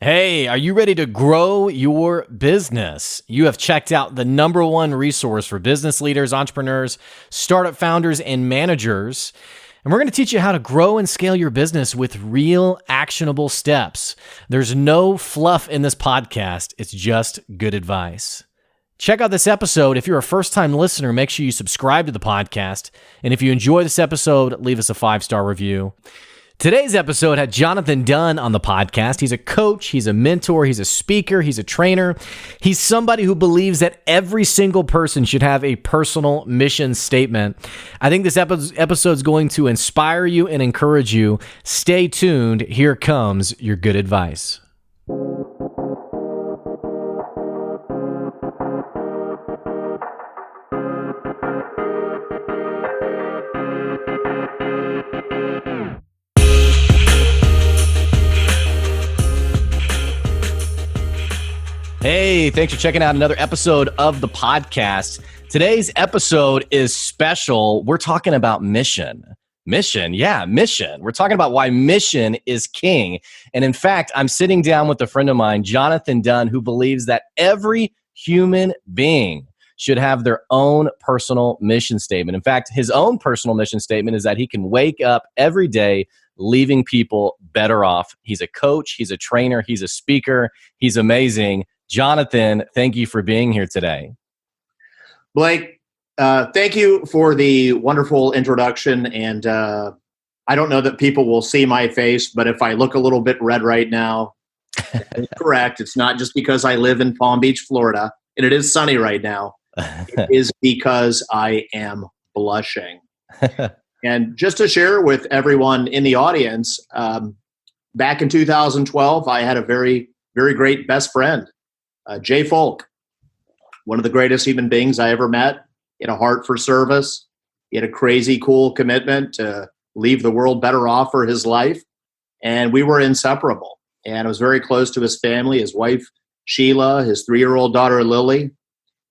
Hey, are you ready to grow your business? You have checked out the number one resource for business leaders, entrepreneurs, startup founders, and managers. And we're going to teach you how to grow and scale your business with real actionable steps. There's no fluff in this podcast. It's just good advice. Check out this episode. If you're a first-time listener, make sure you subscribe to the podcast. And if you enjoy this episode, leave us a 5-star review. Today's episode had Jonathan Dunn on the podcast. He's a coach, he's a mentor, he's a speaker, he's a trainer. He's somebody who believes that every single person should have a personal mission statement. I think this episode is going to inspire you and encourage you. Stay tuned. Here comes your good advice. Hey, thanks for checking out another episode of the podcast. Today's episode is special. We're talking about mission. Mission. We're talking about why mission is king. And in fact, I'm sitting down with a friend of mine, Jonathan Dunn, who believes that every human being should have their own personal mission statement. In fact, his own personal mission statement is that he can wake up every day leaving people better off. He's a coach, he's a trainer, he's a speaker, he's amazing. Jonathan, thank you for being here today. Blake, thank you for the wonderful introduction. And I don't know that people will see my face, but if I look a little bit red right now, it's correct. It's not just because I live in Palm Beach, Florida, and it is sunny right now. It is because I am blushing. And just to share with everyone in the audience, back in 2012, I had a very, very great best friend. Jay Folk, one of the greatest human beings I ever met. He had a heart for service. He had a crazy cool commitment to leave the world better off for his life. And we were inseparable. And I was very close to his family, his wife, Sheila, his 3-year-old daughter, Lily.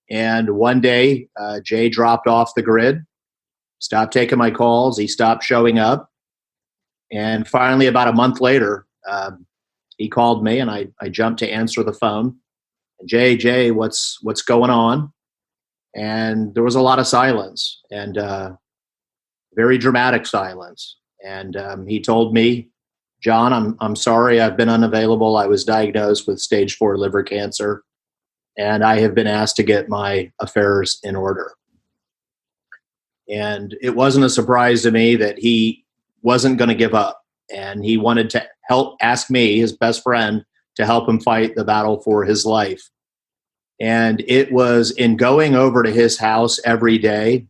And one day, Jay dropped off the grid, stopped taking my calls. He stopped showing up. And finally, about a month later, he called me and I jumped to answer the phone. Jay, what's going on? And there was a lot of silence and very dramatic silence. And he told me, John, I'm sorry, I've been unavailable. I was diagnosed with stage 4 liver cancer, and I have been asked to get my affairs in order. And it wasn't a surprise to me that he wasn't going to give up, and he wanted to ask me, his best friend, to help him fight the battle for his life. And it was in going over to his house every day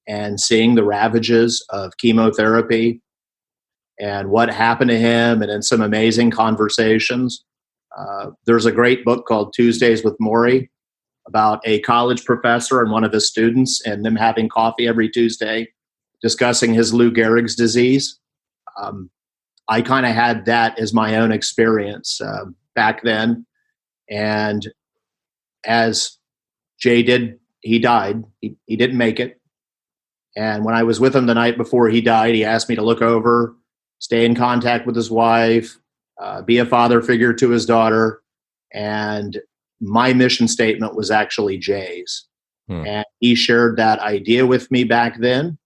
and seeing the ravages of chemotherapy and what happened to him, and in some amazing conversations. There's a great book called Tuesdays with Maury about a college professor and one of his students and them having coffee every Tuesday discussing his Lou Gehrig's disease. I kind of had that as my own experience back then. And as Jay did, he died. He didn't make it. And when I was with him the night before he died, he asked me to look over, stay in contact with his wife, be a father figure to his daughter. And my mission statement was actually Jay's. And he shared that idea with me back then.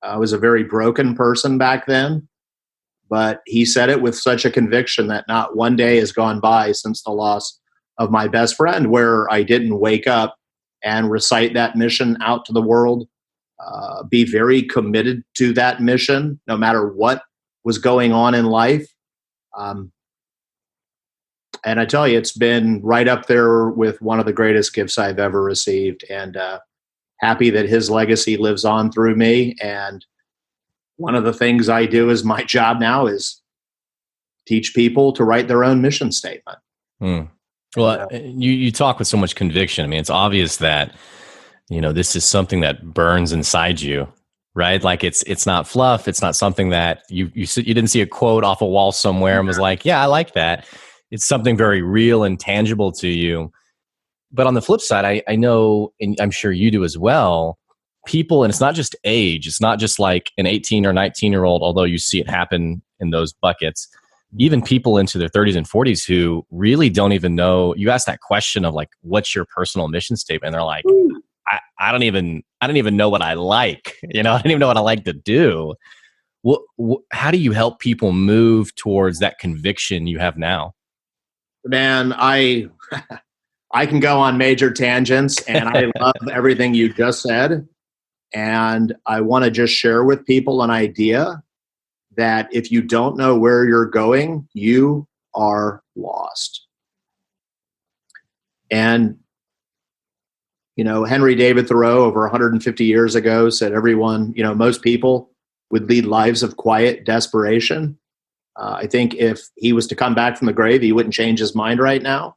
I was a very broken person back then. But he said it with such a conviction that not one day has gone by since the loss of my best friend where I didn't wake up and recite that mission out to the world, be very committed to that mission, no matter what was going on in life. And I tell you, it's been right up there with one of the greatest gifts I've ever received, and happy that his legacy lives on through me. And one of the things I do as my job now is teach people to write their own mission statement. Well, you talk with so much conviction. I mean, it's obvious that, this is something that burns inside you, right? Like it's not fluff. It's not something that you didn't see a quote off a wall somewhere and was like, yeah, I like that. It's something very real and tangible to you. But on the flip side, I know, and I'm sure you do as well, people, and it's not just age, it's not just like an 18 or 19-year-old, although you see it happen in those buckets, even people into their 30s and 40s who really don't even know. You ask that question of like, what's your personal mission statement? And they're like, I don't even know what I like. I don't even know what I like to do. How do you help people move towards that conviction you have now? Man, I can go on major tangents, and I love everything you just said. And I want to just share with people an idea that if you don't know where you're going, you are lost. And, Henry David Thoreau over 150 years ago said everyone, most people would lead lives of quiet desperation. I think if he was to come back from the grave, he wouldn't change his mind right now.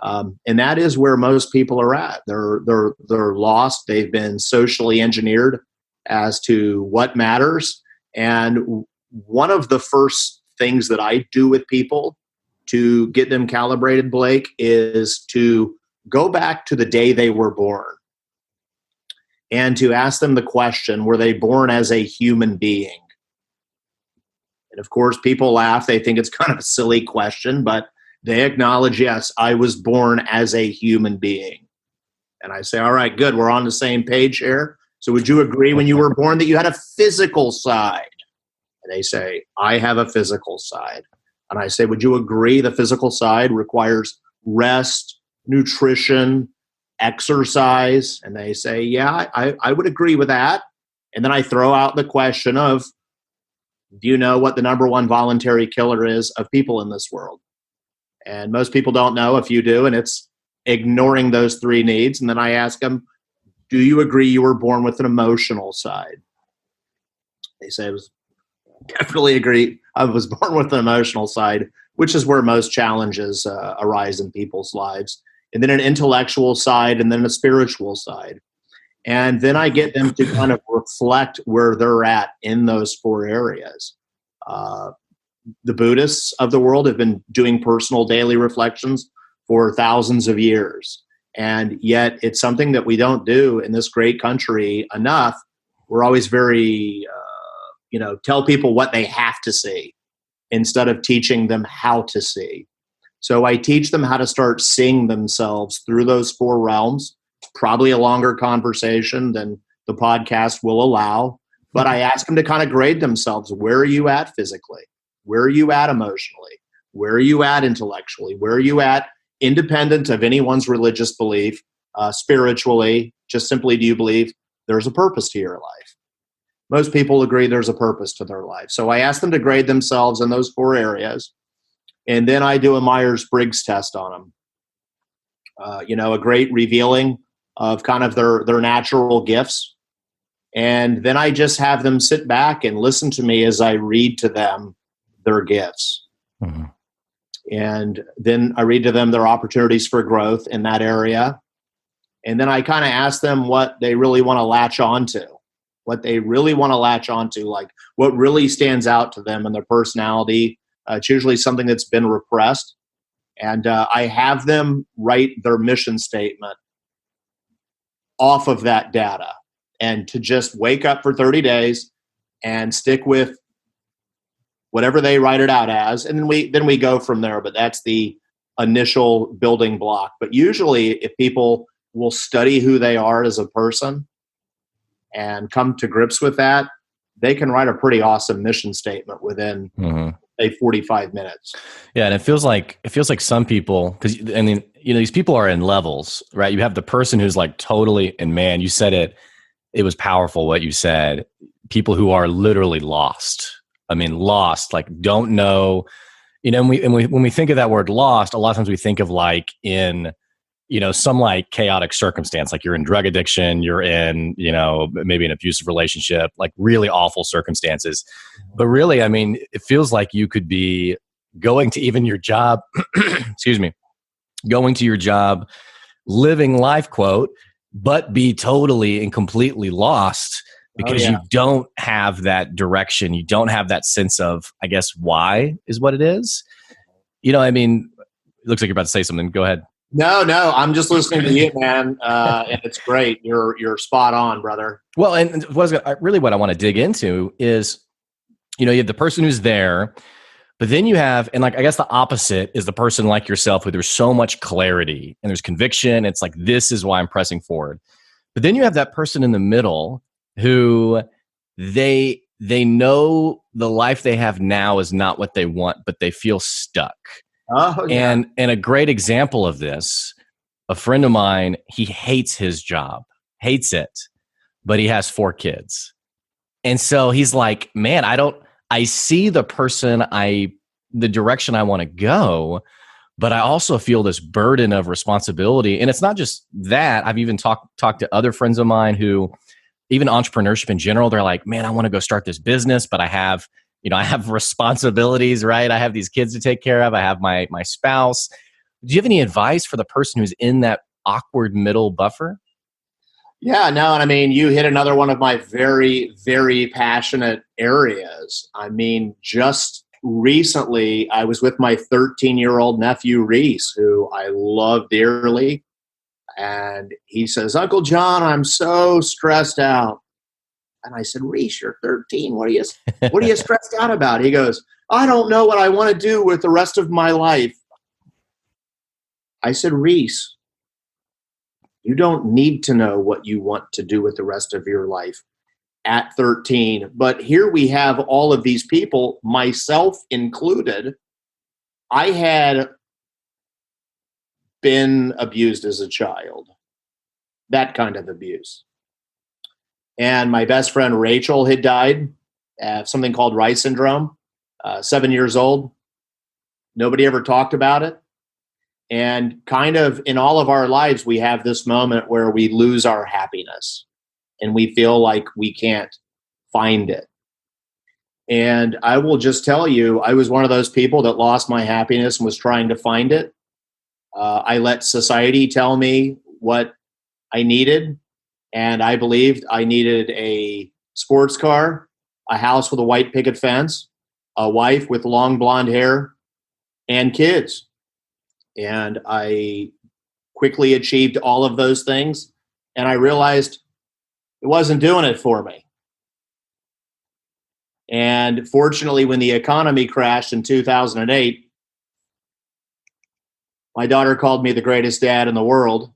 And that is where most people are at. They're lost. They've been socially engineered as to what matters. And one of the first things that I do with people to get them calibrated, Blake, is to go back to the day they were born and to ask them the question, were they born as a human being? And of course, people laugh. They think it's kind of a silly question, but they acknowledge, yes, I was born as a human being. And I say, all right, good. We're on the same page here. So would you agree when you were born that you had a physical side? And they say, I have a physical side. And I say, would you agree the physical side requires rest, nutrition, exercise? And they say, yeah, I would agree with that. And then I throw out the question of, do you know what the number one voluntary killer is of people in this world? And most people don't know. If you do, and it's ignoring those three needs. And then I ask them, do you agree you were born with an emotional side? They say, I was definitely agree. I was born with an emotional side, which is where most challenges arise in people's lives. And then an intellectual side, and then a spiritual side. And then I get them to kind of reflect where they're at in those four areas. The Buddhists of the world have been doing personal daily reflections for thousands of years. And yet it's something that we don't do in this great country enough. We're always very, tell people what they have to see instead of teaching them how to see. So I teach them how to start seeing themselves through those four realms. Probably a longer conversation than the podcast will allow, but I ask them to kind of grade themselves. Where are you at physically? Where are you at emotionally? Where are you at intellectually? Where are you at independent of anyone's religious belief, spiritually? Just simply, do you believe there's a purpose to your life? Most people agree there's a purpose to their life. So I ask them to grade themselves in those four areas. And then I do a Myers-Briggs test on them. A great revealing of kind of their natural gifts. And then I just have them sit back and listen to me as I read to them their gifts. Mm-hmm. And then I read to them their opportunities for growth in that area. And then I kind of ask them what they really want to latch onto, like what really stands out to them in their personality. It's usually something that's been repressed. And I have them write their mission statement off of that data, and to just wake up for 30 days and stick with whatever they write it out as. And then we go from there, but that's the initial building block. But usually if people will study who they are as a person and come to grips with that, they can write a pretty awesome mission statement within 45 minutes. Yeah. And it feels like some people, because these people are in levels, right? You have the person who's like totally, and man, you said it was powerful what you said. People who are literally lost. I mean, lost, like don't know, when we think of that word lost, a lot of times we think of like in, some like chaotic circumstance, like you're in drug addiction, you're in, maybe an abusive relationship, like really awful circumstances. But really, I mean, it feels like you could be going to even your job, going to your job, living life, quote, but be totally and completely lost because you don't have that direction. You don't have that sense of, I guess, why is what it is. It looks like you're about to say something. Go ahead. No, I'm just listening to you, man. And it's great. You're spot on, brother. Well, and what I want to dig into is, you have the person who's there, But then you have, and like, I guess the opposite is the person like yourself who there's so much clarity and there's conviction. It's like, this is why I'm pressing forward. But then you have that person in the middle who they know the life they have now is not what they want, but they feel stuck. Oh, yeah. And a great example of this, a friend of mine, he hates his job, hates it, but he has 4 kids. And so he's like, man, I see the direction I want to go, but I also feel this burden of responsibility. And it's not just that. I've even talked to other friends of mine who, even entrepreneurship in general, they're like, man, I want to go start this business, but I have responsibilities, right? I have these kids to take care of. I have my spouse. Do you have any advice for the person who's in that awkward middle buffer? Yeah, no, and I mean, you hit another one of my very, very passionate areas. I mean, just recently, I was with my 13-year-old nephew, Reese, who I love dearly. And he says, Uncle John, I'm so stressed out. And I said, Reese, you're 13. What are you stressed out about? He goes, I don't know what I want to do with the rest of my life. I said, Reese, you don't need to know what you want to do with the rest of your life at 13. But here we have all of these people, myself included. I had been abused as a child, that kind of abuse. And my best friend Rachel had died of something called Rice syndrome, 7 years old. Nobody ever talked about it. And kind of in all of our lives, we have this moment where we lose our happiness and we feel like we can't find it. And I will just tell you, I was one of those people that lost my happiness and was trying to find it. I let society tell me what I needed. And I believed I needed a sports car, a house with a white picket fence, a wife with long blonde hair, and kids. And I quickly achieved all of those things. And I realized it wasn't doing it for me. And fortunately, when the economy crashed in 2008, my daughter called me the greatest dad in the world.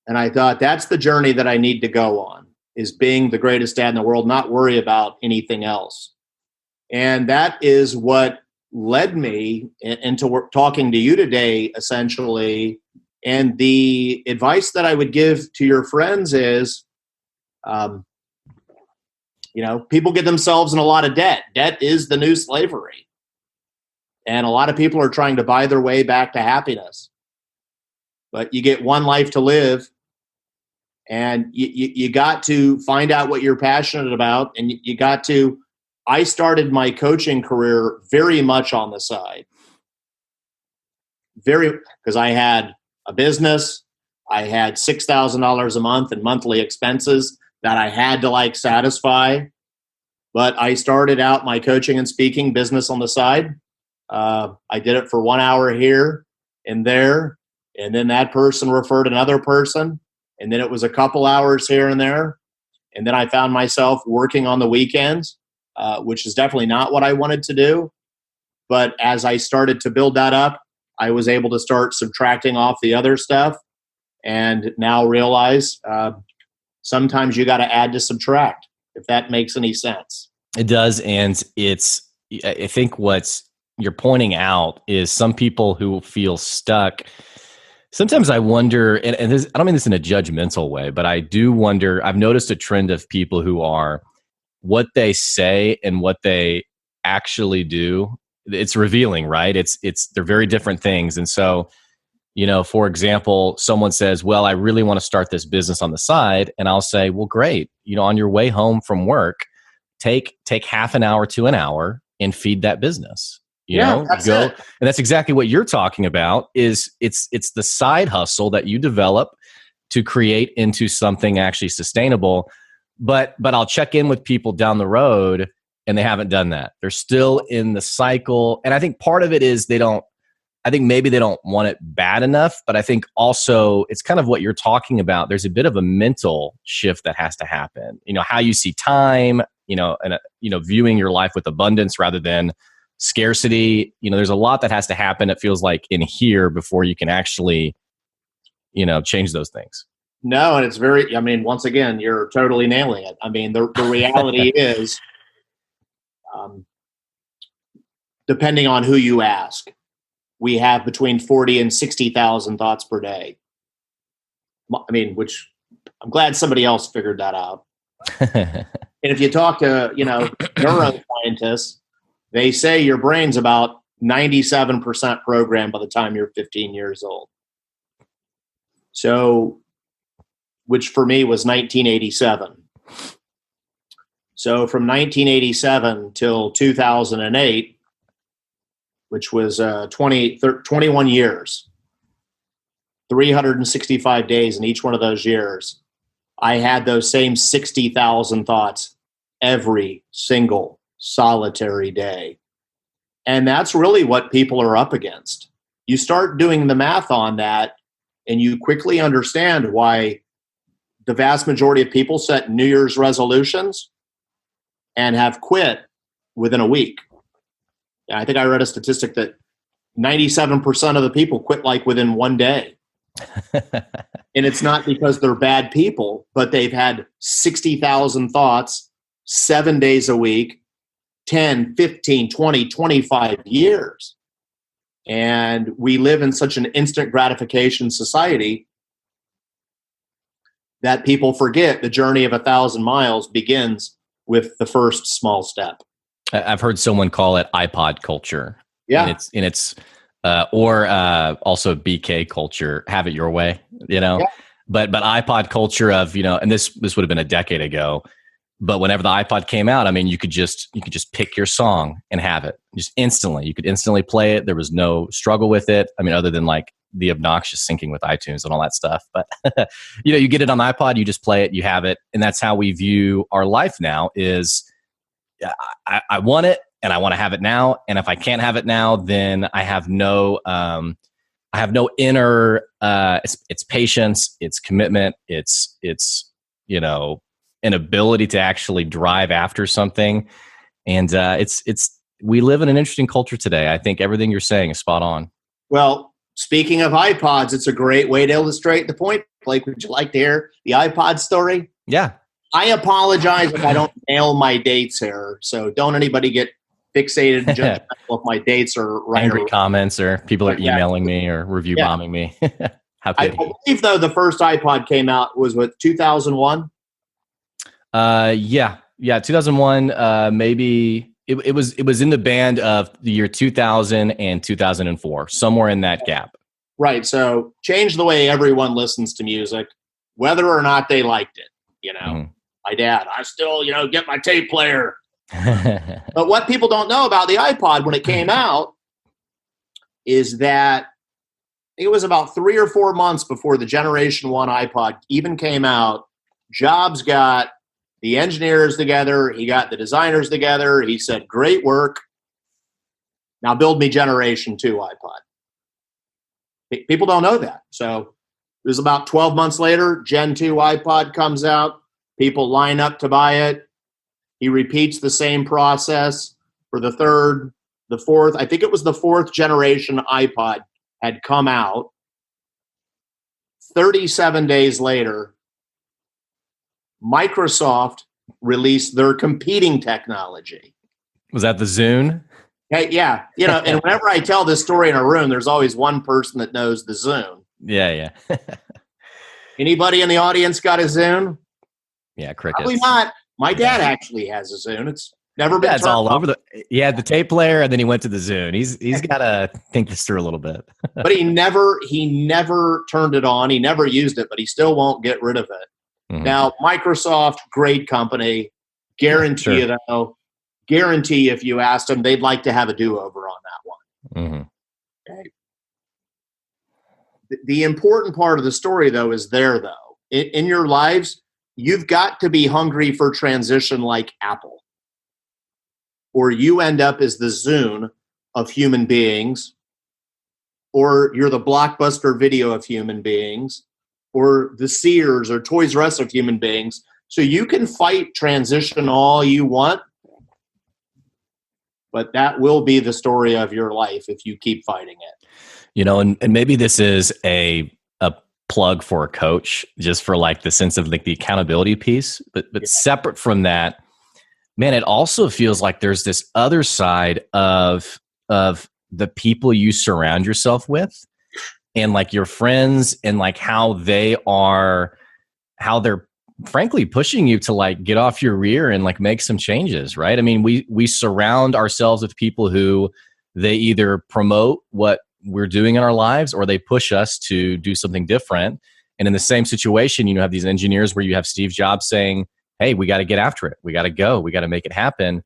And I thought, that's the journey that I need to go on, is being the greatest dad in the world, not worry about anything else. And that is what led me into talking to you today, essentially. And the advice that I would give to your friends is, people get themselves in a lot of debt. Debt is the new slavery. And a lot of people are trying to buy their way back to happiness. But you get one life to live, and you got to find out what you're passionate about. And you got to, I started my coaching career very much on the side. Because I had a business, I had $6,000 a month in monthly expenses that I had to satisfy. But I started out my coaching and speaking business on the side. I did it for 1 hour here and there. And then that person referred another person. And then it was a couple hours here and there. And then I found myself working on the weekends, which is definitely not what I wanted to do. But as I started to build that up, I was able to start subtracting off the other stuff, and now realize sometimes you got to add to subtract, if that makes any sense. It does. And I think what's you're pointing out is some people who feel stuck. Sometimes I wonder, and this, I don't mean this in a judgmental way, but I do wonder, I've noticed a trend of people who are, what they say and what they actually do, it's revealing, right? They're very different things. And so, for example, someone says, well, I really want to start this business on the side. And I'll say, well, great. On your way home from work, take half an hour to an hour and feed that business. That's go. it. And that's exactly what you're talking about, is it's the side hustle that you develop to create into something actually sustainable. But I'll check in with people down the road and they haven't done that. They're still in the cycle. And I think part of it is maybe they don't want it bad enough, but I think also it's kind of what you're talking about. There's a bit of a mental shift that has to happen. How you see time, and viewing your life with abundance rather than scarcity. There's a lot that has to happen, it feels like, in here before you can actually, change those things. No, and it's once again, you're totally nailing it. I mean, the reality is, depending on who you ask, we have between 40 and 60,000 thoughts per day. I mean, which I'm glad somebody else figured that out. And if you talk to, neuroscientists, they say your brain's about 97% programmed by the time you're 15 years old. So, which for me was 1987. So from 1987 till 2008, which was 21 years, 365 days in each one of those years, I had those same 60,000 thoughts every single solitary day. And that's really what people are up against. You start doing the math on that, and you quickly understand why the vast majority of people set New Year's resolutions and have quit within a week. I think I read a statistic that 97% of the people quit like within one day. And it's not because they're bad people, but they've had 60,000 thoughts 7 days a week, 10, 15, 20, 25 years. And we live in such an instant gratification society that people forget the journey of 1,000 miles begins with the first small step. I've heard someone call it iPod culture. Yeah. And it's or also BK culture, have it your way, Yeah. But iPod culture of, and this would have been a decade ago, but whenever the iPod came out, I mean, you could just pick your song and have it just instantly. You could instantly play it. There was no struggle with it. I mean, other than like the obnoxious syncing with iTunes and all that stuff. But, you get it on the iPod, you just play it, you have it. And that's how we view our life now is I want it and I want to have it now. And if I can't have it now, then I have no inner, it's patience, it's commitment, it's an ability to actually drive after something. And we live in an interesting culture today. I think everything you're saying is spot on. Well, speaking of iPods, it's a great way to illustrate the point. Blake, would you like to hear the iPod story? Yeah. I apologize if I don't nail my dates here. So don't anybody get fixated and judgmental if my dates are right. Angry comments or people are emailing me or review bombing me. How could I believe, though, the first iPod came out was 2001? Yeah. 2001, maybe it was in the band of the year 2000 and 2004, somewhere in that gap. Right. So change the way everyone listens to music, whether or not they liked it. Mm-hmm. My dad, I still, get my tape player. But what people don't know about the iPod when it came out is that it was about 3 or 4 months before the Generation 1 iPod even came out. Jobs got the engineers together. He got the designers together. He said, great work. Now build me Generation 2 iPod. People don't know that. So it was about 12 months later, Gen 2 iPod comes out. People line up to buy it. He repeats the same process for the third, the fourth. I think it was the fourth generation iPod had come out. 37 days later, Microsoft released their competing technology. Was that the Zune? Hey, yeah. And whenever I tell this story in a room, there's always one person that knows the Zune. Yeah. Anybody in the audience got a Zune? Yeah, crickets. Probably not. My dad actually has a Zune. It's never been. It's all over he had the tape player, and then he went to the Zune. He's got to think this through a little bit. But he never turned it on. He never used it, but he still won't get rid of it. Mm-hmm. Now, Microsoft, great company. Guarantee you, though. Guarantee if you asked them, they'd like to have a do-over on that one. Mm-hmm. Okay. The important part of the story, though, is though. In your lives, you've got to be hungry for transition like Apple. Or you end up as the Zune of human beings, or you're the Blockbuster Video of human beings, or the Sears or Toys R Us of human beings. So you can fight transition all you want. but that will be the story of your life if you keep fighting it. And maybe this is a plug for a coach, just for like the sense of like the accountability piece, but separate from that, man, it also feels like there's this other side of the people you surround yourself with, and like your friends, and like how they're frankly pushing you to like get off your rear and like make some changes, right? I mean, we surround ourselves with people who they either promote what we're doing in our lives, or they push us to do something different. And in the same situation, you have these engineers where you have Steve Jobs saying, hey, we got to get after it. We got to go. We got to make it happen.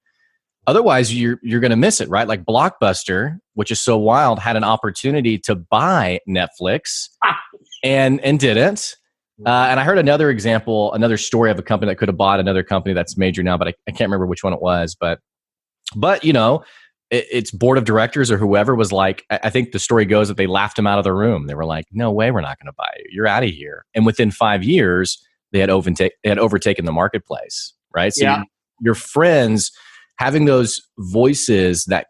Otherwise, you're going to miss it, right? Like Blockbuster, which is so wild, had an opportunity to buy Netflix and didn't. And I heard another story of a company that could have bought another company that's major now, but I can't remember which one it was. But its board of directors or whoever was like, I think the story goes that they laughed him out of the room. They were like, no way, we're not going to buy you. You're out of here. And within 5 years, they had overtaken the marketplace, right? So your friends having those voices that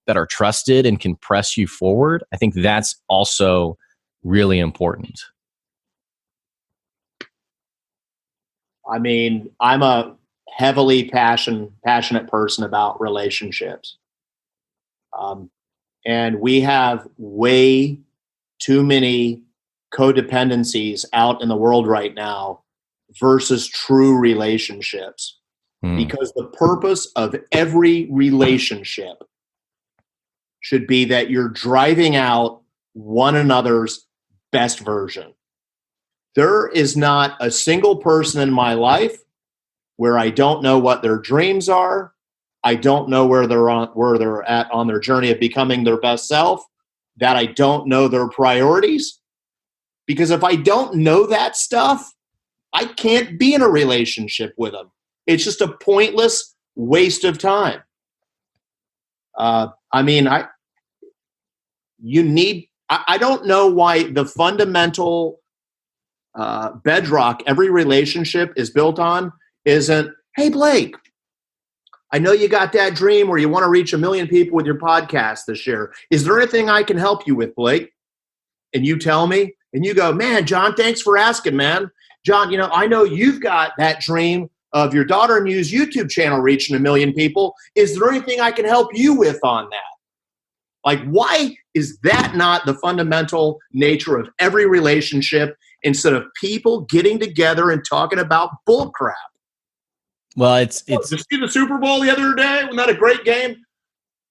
are trusted and can press you forward, I think that's also really important. I mean, I'm a heavily passionate person about relationships. And we have way too many codependencies out in the world right now versus true relationships. Because the purpose of every relationship should be that you're driving out one another's best version. There is not a single person in my life where I don't know what their dreams are. I don't know where they're at on their journey of becoming their best self, that I don't know their priorities. Because if I don't know that stuff, I can't be in a relationship with them. It's just a pointless waste of time. I don't know why the fundamental bedrock every relationship is built on isn't, hey, Blake, I know you got that dream where you want to reach 1 million people with your podcast this year. Is there anything I can help you with, Blake? And you tell me, and you go, man, John, thanks for asking, man. John, I know you've got that dream of your daughter and you's YouTube channel reaching 1 million people. Is there anything I can help you with on that? Like, why is that not the fundamental nature of every relationship instead of people getting together and talking about bullcrap? Well, it's Did you see the Super Bowl the other day? Wasn't that a great game?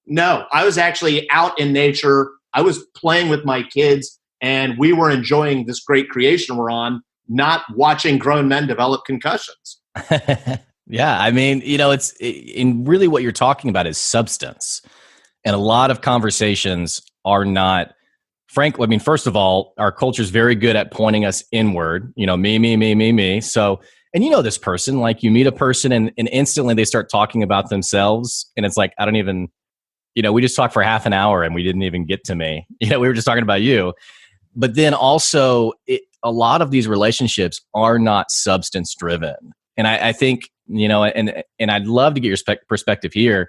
No, I was actually out in nature. I was playing with my kids, and we were enjoying this great creation we're on, not watching grown men develop concussions. Yeah, I mean, it's in really what you're talking about is substance. And a lot of conversations are not, frankly, I mean, first of all, our culture is very good at pointing us inward, me. So, and this person, like you meet a person and instantly they start talking about themselves. And it's like, I don't even, we just talked for half an hour and we didn't even get to me. We were just talking about you. But then also, a lot of these relationships are not substance driven. And I think, and I'd love to get your perspective here.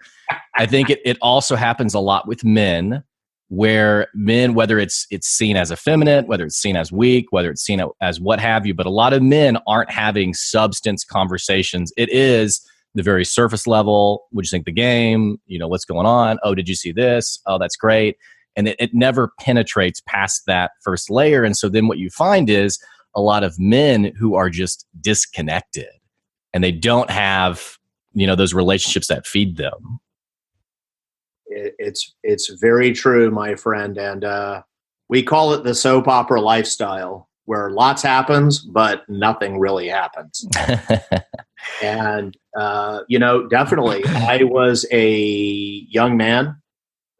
I think it also happens a lot with men, where men, whether it's seen as effeminate, whether it's seen as weak, whether it's seen as what have you, but a lot of men aren't having substance conversations. It is the very surface level. What'd you think of the game? What's going on? Oh, did you see this? Oh, that's great. And it never penetrates past that first layer. And so then what you find is a lot of men who are just disconnected and they don't have, those relationships that feed them. It's very true, my friend. And we call it the soap opera lifestyle, where lots happens, but nothing really happens. And, definitely, I was a young man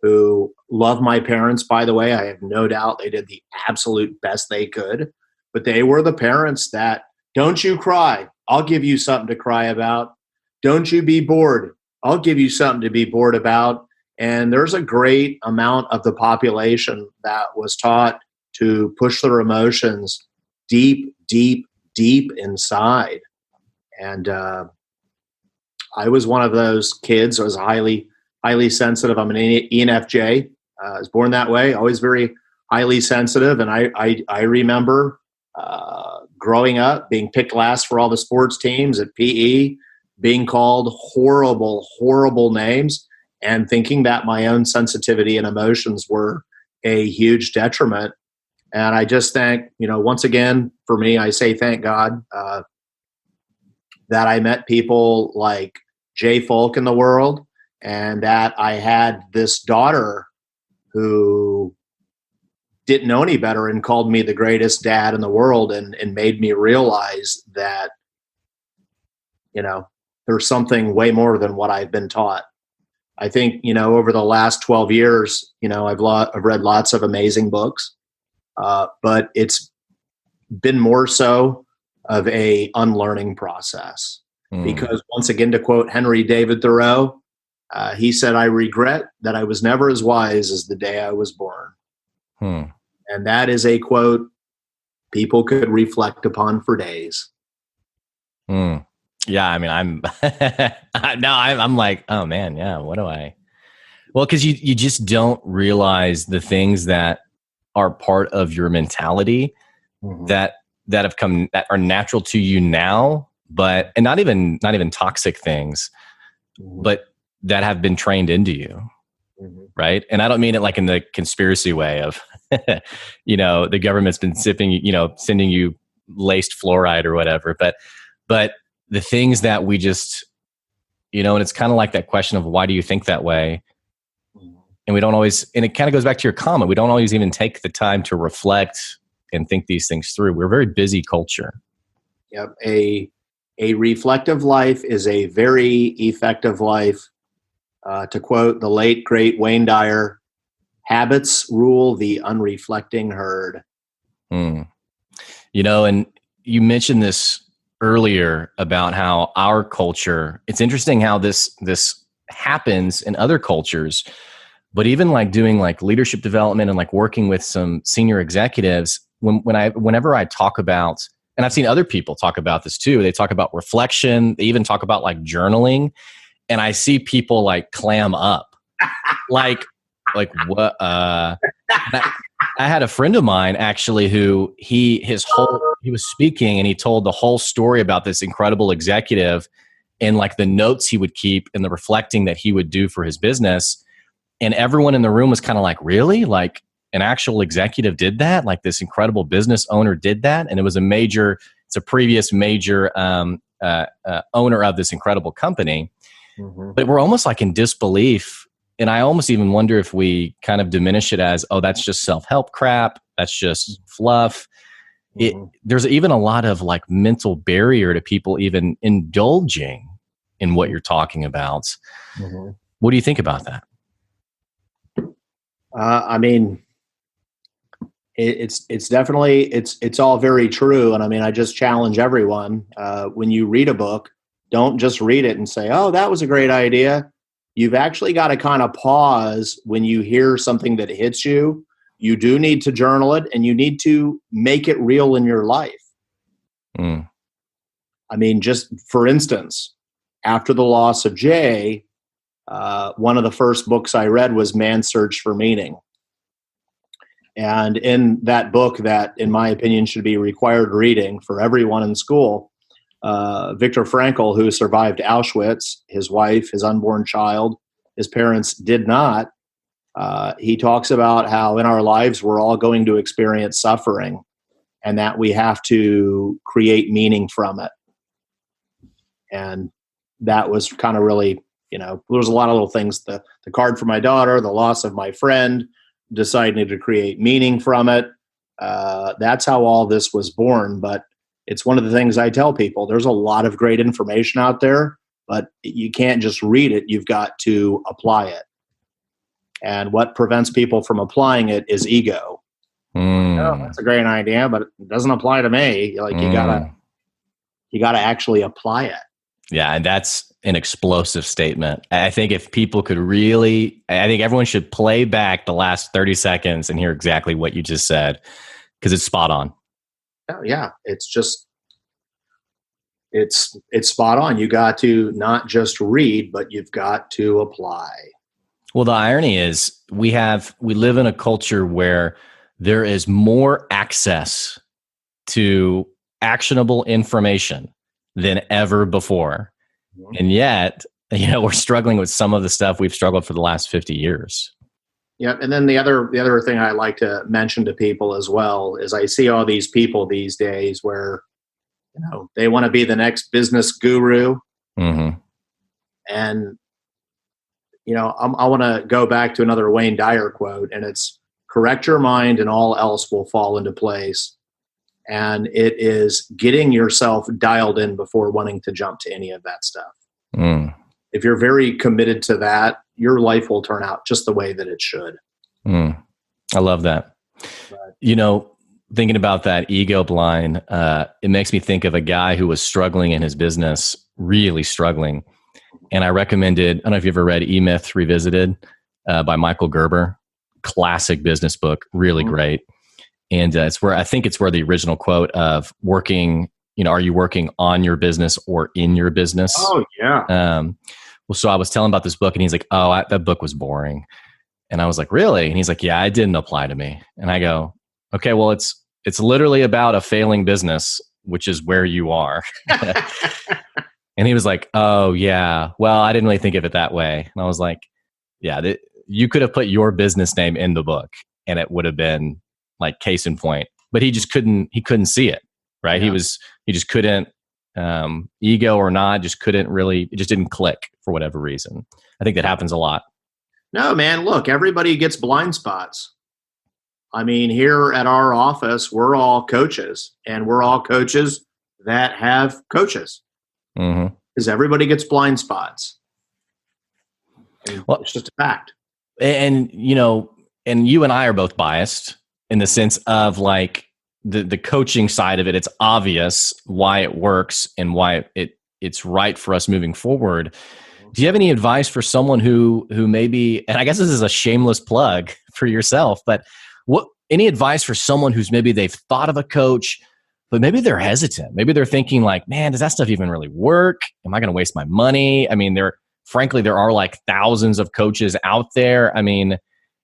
who loved my parents, by the way. I have no doubt they did the absolute best they could. But they were the parents that, don't you cry. I'll give you something to cry about. Don't you be bored. I'll give you something to be bored about. And there's a great amount of the population that was taught to push their emotions deep, deep, deep inside. And I was one of those kids. I was highly highly sensitive. I'm an ENFJ. I was born that way, always very highly sensitive. And I remember growing up, being picked last for all the sports teams at PE, being called horrible, horrible names, and thinking that my own sensitivity and emotions were a huge detriment. And I just think, once again, for me, I say thank God that I met people like Jay Folk in the world, and that I had this daughter who didn't know any better and called me the greatest dad in the world, and made me realize that, there's something way more than what I've been taught. I think, over the last 12 years, I've read lots of amazing books, but it's been more so of a unlearning process. Because once again, to quote Henry David Thoreau, he said, "I regret that I was never as wise as the day I was born." And that is a quote people could reflect upon for days. Yeah, I mean, I'm like, oh man, yeah. What do I? Well, because you just don't realize the things that are part of your mentality that have come, that are natural to you now, and not even toxic things, but that have been trained into you, right? And I don't mean it like in the conspiracy way of, the government's been sending you laced fluoride or whatever, but the things that we just, and it's kind of like that question of why do you think that way? And we don't always, and it kind of goes back to your comment, we don't always even take the time to reflect and think these things through. We're a very busy culture. Yep. A reflective life is a very effective life. To quote the late, great Wayne Dyer, habits rule the unreflecting herd. And you mentioned this earlier about how our culture, it's interesting how this happens in other cultures, but even like doing like leadership development and like working with some senior executives, whenever I talk about, and I've seen other people talk about this too, they talk about reflection, they even talk about like journaling, and I see people like clam up. like what? I had a friend of mine actually who he was speaking and he told the whole story about this incredible executive and like the notes he would keep and the reflecting that he would do for his business. And everyone in the room was kind of like, really? Like an actual executive did that? Like this incredible business owner did that? And it's a previous major owner of this incredible company. But we're almost like in disbelief. And I almost even wonder if we kind of diminish it as, oh, that's just self-help crap. That's just fluff. There's even a lot of like mental barrier to people even indulging in what you're talking about. What do you think about that? I mean, it's definitely, it's all very true. And I mean, I just challenge everyone, when you read a book, don't just read it and say, oh, that was a great idea. You've actually got to kind of pause when you hear something that hits you. You do need to journal it, and you need to make it real in your life. I mean, just for instance, after the loss of Jay, one of the first books I read was Man's Search for Meaning. And in that book, that in my opinion should be required reading for everyone in school, Viktor Frankl, who survived Auschwitz, his wife, his unborn child, his parents did not. He talks about how in our lives we're all going to experience suffering and that we have to create meaning from it. And that was kind of really, there was a lot of little things, the card for my daughter, the loss of my friend, deciding to create meaning from it. That's how all this was born. But it's one of the things I tell people. There's a lot of great information out there, but you can't just read it. You've got to apply it. And what prevents people from applying it is ego. Oh, that's a great idea, but it doesn't apply to me. Like you gotta actually apply it. Yeah, and that's an explosive statement. I think if people could really, I think everyone should play back the last 30 seconds and hear exactly what you just said, because it's spot on. Yeah, it's spot on. You got to not just read, but you've got to apply. Well, the irony is we live in a culture where there is more access to actionable information than ever before. And yet, we're struggling with some of the stuff we've struggled for the last 50 years. Yep. And then the other thing I like to mention to people as well is I see all these people these days where, they want to be the next business guru. Mm-hmm. And, I want to go back to another Wayne Dyer quote, and it's correct your mind and all else will fall into place. And it is getting yourself dialed in before wanting to jump to any of that stuff. Mm. If you're very committed to that, your life will turn out just the way that it should. Mm. I love that. But, thinking about that ego blind, it makes me think of a guy who was struggling in his business, really struggling. And I recommended, I don't know if you've ever read E-Myth Revisited by Michael Gerber. Classic business book, really great. And I think it's where the original quote of working, are you working on your business or in your business? Oh, yeah. Well, so I was telling about this book and he's like, that book was boring. And I was like, really? And he's like, yeah, it didn't apply to me. And I go, okay, well, it's literally about a failing business, which is where you are. And he was like, oh, yeah, well, I didn't really think of it that way. And I was like, yeah, you could have put your business name in the book and it would have been like case in point, but he couldn't see it. Right. Yeah. He just couldn't, ego or not, just couldn't really, it just didn't click for whatever reason. I think that happens a lot. No, man, look, everybody gets blind spots. I mean, here at our office, we're all coaches and we're all coaches that have coaches because everybody gets blind spots. Well, it's just a fact. And you and I are both biased in the sense of like the coaching side of it. It's obvious why it works and why it's right for us moving forward. Do you have any advice for someone who maybe, and I guess this is a shameless plug for yourself, but any advice for someone who's maybe they've thought of a coach, but maybe they're hesitant. Maybe they're thinking like, man, does that stuff even really work? Am I going to waste my money? I mean, there are like thousands of coaches out there. I mean,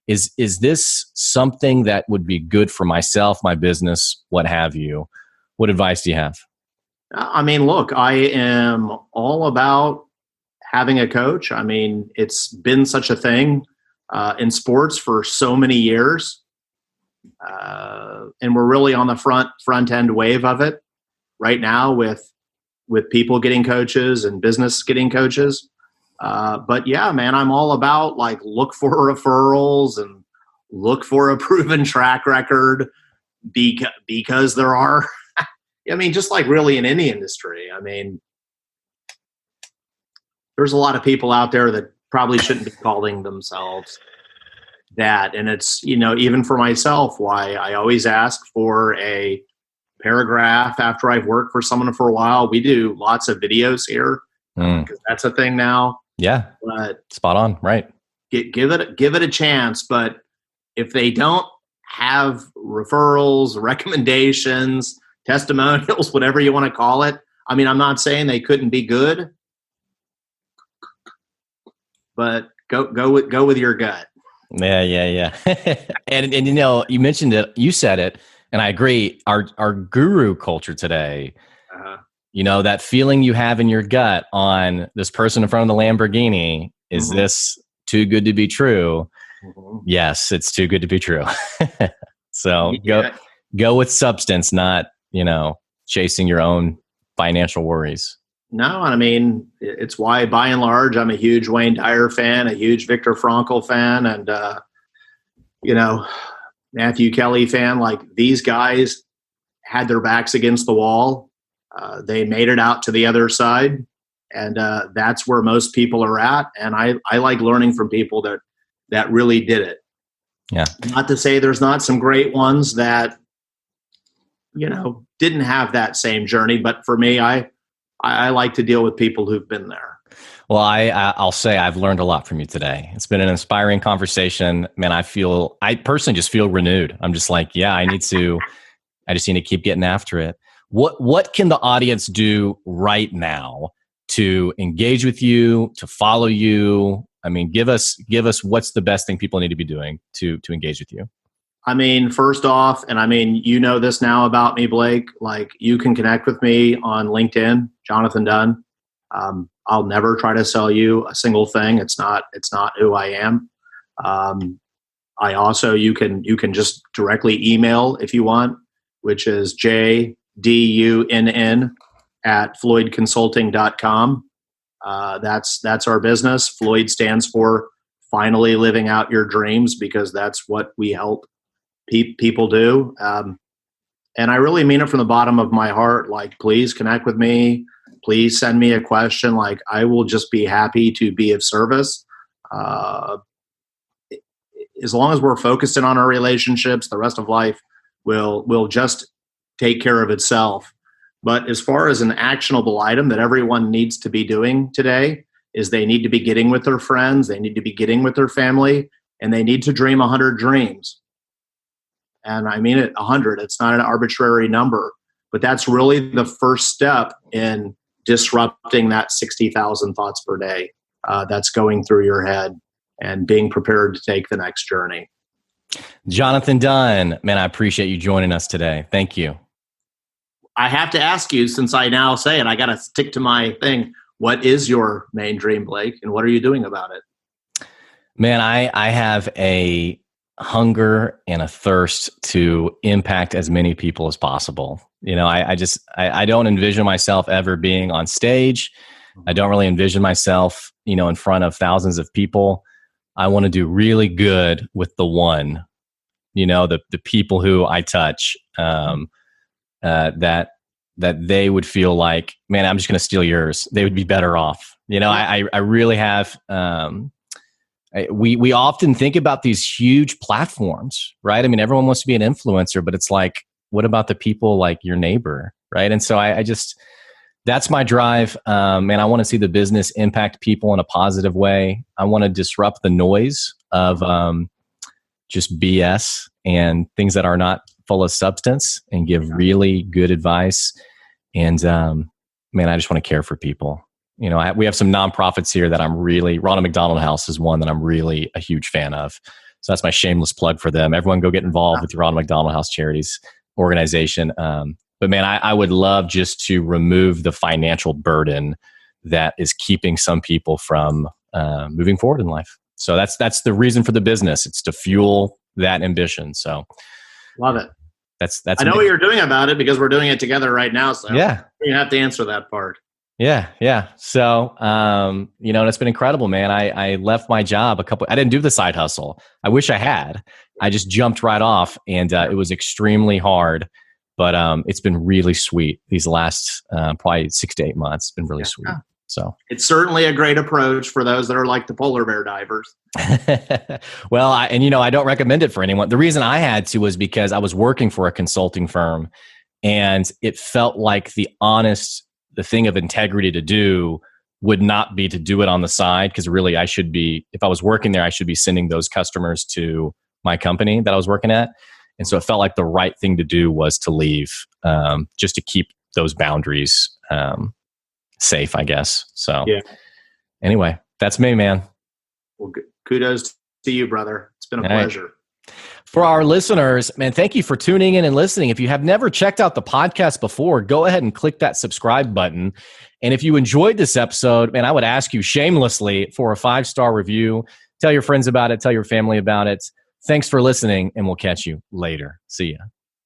is this something that would be good for myself, my business, what have you? What advice do you have? I mean, look, I am all about having a coach. I mean, it's been such a thing in sports for so many years. And we're really on the front end wave of it right now with people getting coaches and business getting coaches. But yeah, man, I'm all about like look for referrals and look for a proven track record because there are, I mean, just like really in any industry, I mean, there's a lot of people out there that probably shouldn't be calling themselves that. And it's, even for myself, why I always ask for a paragraph after I've worked for someone for a while. We do lots of videos here because that's a thing now. Yeah. But spot on. Right. Give it a chance. But if they don't have referrals, recommendations, testimonials, whatever you want to call it, I mean, I'm not saying they couldn't be good, but go with your gut. Yeah. and you mentioned it, you said it, and I agree. Our guru culture today, that feeling you have in your gut on this person in front of the Lamborghini, is this too good to be true? Yes, it's too good to be true. So go with substance, not, chasing your own financial worries. No, I mean, it's why by and large, I'm a huge Wayne Dyer fan, a huge Viktor Frankl fan, and, Matthew Kelly fan. Like, these guys had their backs against the wall. They made it out to the other side, and that's where most people are at. And I like learning from people that really did it. Yeah. Not to say there's not some great ones that, didn't have that same journey. But for me, I like to deal with people who've been there. Well, I'll say I've learned a lot from you today. It's been an inspiring conversation. Man, I personally just feel renewed. I'm just like, yeah, I just need to keep getting after it. What can the audience do right now to engage with you, to follow you? I mean, give us what's the best thing people need to be doing to engage with you. I mean, first off, and I mean, you know this now about me, Blake, like you can connect with me on LinkedIn, Jonathan Dunn. I'll never try to sell you a single thing. It's not who I am. I also, you can just directly email if you want, which is jdunn@floydconsulting.com. That's our business. Floyd stands for finally living out your dreams, because that's what we help people do. And I really mean it from the bottom of my heart. Like, please connect with me. Please send me a question. Like, I will just be happy to be of service. As long as we're focusing on our relationships, the rest of life will just take care of itself. But as far as an actionable item that everyone needs to be doing today is they need to be getting with their friends, they need to be getting with their family, and they need to dream 100 dreams. And I mean it, 100. It's not an arbitrary number, but that's really the first step in disrupting that 60,000 thoughts per day that's going through your head and being prepared to take the next journey. Jonathan Dunn, man, I appreciate you joining us today. Thank you. I have to ask you, since I now say it, I got to stick to my thing. What is your main dream, Blake, and what are you doing about it? Man, I have a hunger and a thirst to impact as many people as possible. You know, I don't envision myself ever being on stage. I don't really envision myself, in front of thousands of people. I want to do really good with the one, the people who I touch, that they would feel like, man, I'm just going to steal yours. They would be better off. I really have, we often think about these huge platforms, right? I mean, everyone wants to be an influencer, but it's like, what about the people like your neighbor, right? And so I just, that's my drive. And I want to see the business impact people in a positive way. I want to disrupt the noise of just BS and things that are not full of substance and give really good advice. And man, I just want to care for people. We have some nonprofits here that Ronald McDonald House is one that I'm really a huge fan of. So that's my shameless plug for them. Everyone go get involved with the Ronald McDonald House Charities organization. But man, I would love just to remove the financial burden that is keeping some people from moving forward in life. So that's the reason for the business. It's to fuel that ambition. So love it. That's I know what you're doing about it because we're doing it together right now. So yeah, you have to answer that part. Yeah. So, and it's been incredible, man. I left my job I didn't do the side hustle. I wish I had. I just jumped right off, and it was extremely hard, but it's been really sweet these last probably 6 to 8 months. It's been really sweet. So it's certainly a great approach for those that are like the polar bear divers. Well, I don't recommend it for anyone. The reason I had to was because I was working for a consulting firm, and it felt like the thing of integrity to do would not be to do it on the side, because really if I was working there, I should be sending those customers to my company that I was working at. And so it felt like the right thing to do was to leave, just to keep those boundaries safe, I guess. So anyway, that's me, man. Well, kudos to you, brother. It's been a pleasure. For our listeners, man, thank you for tuning in and listening. If you have never checked out the podcast before, go ahead and click that subscribe button. And if you enjoyed this episode, man, I would ask you shamelessly for a 5-star review. Tell your friends about it. Tell your family about it. Thanks for listening, and we'll catch you later. See ya.